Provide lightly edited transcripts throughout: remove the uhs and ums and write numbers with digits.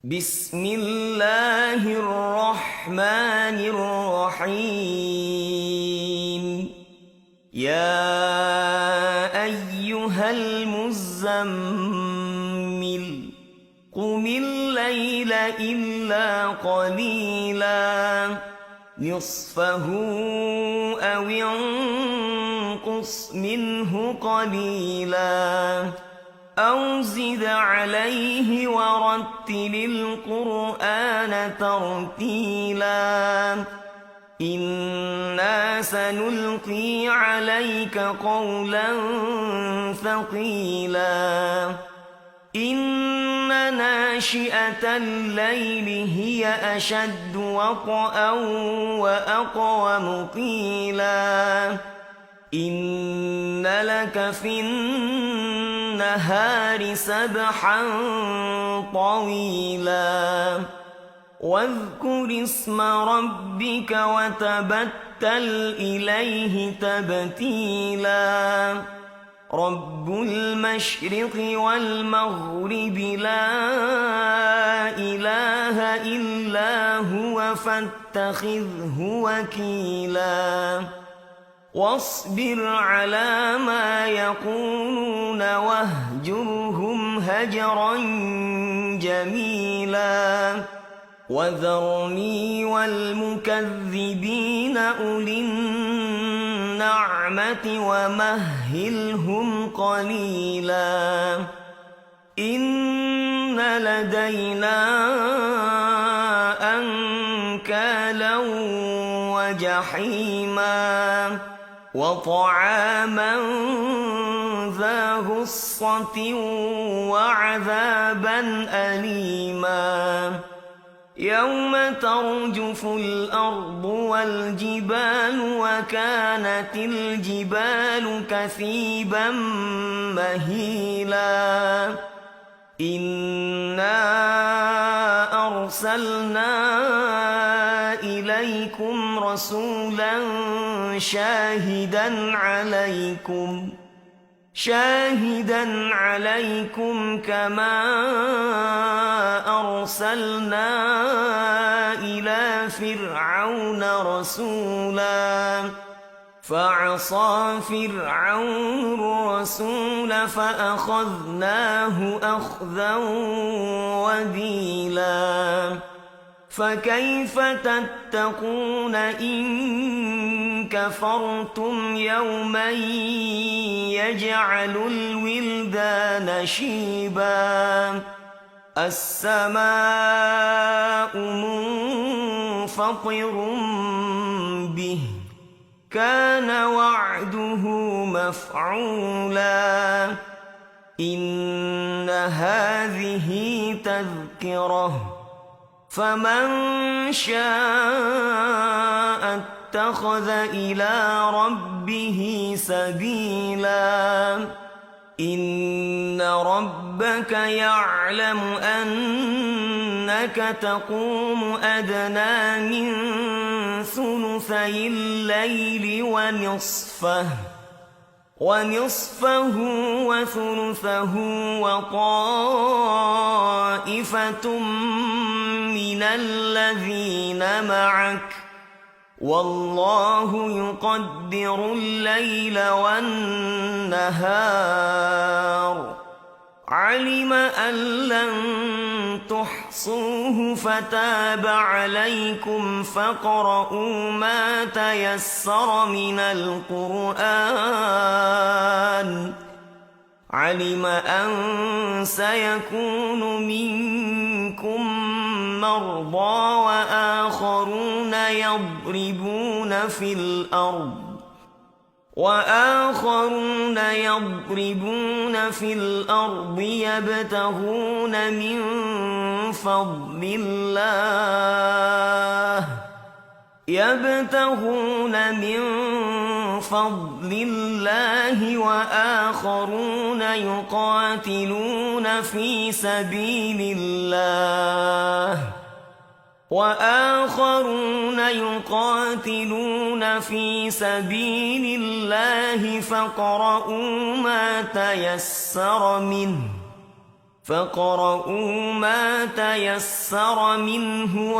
بسم الله الرحمن الرحيم. يا أيها المزمل قم الليل إلا قليلا نصفه أو انقص منه قليلا أو زد عليه ورتل القرآن ترتيلا إنا سنلقي عليك قولا ثقيلا إن ناشئة الليل هي أشد وطئا وأقوم قيلا إن لك في النهار سبحا طويلا واذكر اسم ربك وتبتل إليه تبتيلا رب المشرق والمغرب لا إله إلا هو فاتخذه وكيلا واصبر على ما يقولون واهجرهم هجرا جميلا وذرني والمكذبين أولي النعمة ومهلهم قليلا إن لدينا أنكالا وجحيما وطعاما ذا غصة وعذابا أليما يوم ترجف الأرض والجبال وكانت الجبال كثيبا مهيلا إنا أرسلنا إليكم رسولا شاهدا عليكم كما أرسلنا إلى فرعون رسولا فعصى فرعون الرسول فأخذناه أخذا وبيلا فكيف تتقون إن كفرتم يوما يجعل الولدان شيبا السماء منفطر به كان وعده مفعولا إن هذه تذكرة فمن شاء اتخذ إلى ربه سبيلا إن ربك يعلم أنك تقوم أدنى من ثلثي الليل ونصفه وثلثه وطائفة من الذين معك والله يقدر الليل والنهار علم أن لن تحصوه فتاب عليكم فاقرؤوا ما تيسر من القرآن علم أن سيكون منكم مرضى وآخرون يضربون في الأرض يبتغون من فضل الله وآخرون يقاتلون في سبيل الله فاقرؤوا ما تيسر منه فاقرؤوا ما تيسر منه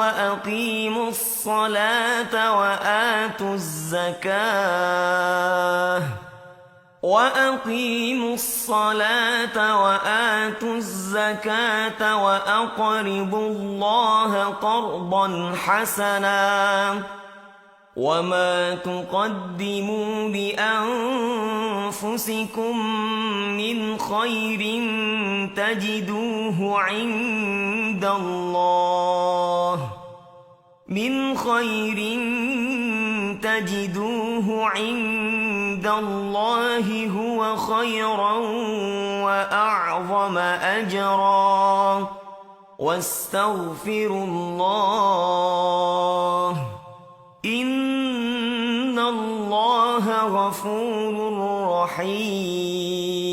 وأقيموا الصلاة وآتوا الزكاة وأقرضوا الله قرضا حسنا وما تقدموا لأنفسكم من خير تجدوه عند الله هو خيرا وأعظم أجرا واستغفروا الله إن الله غفور رحيم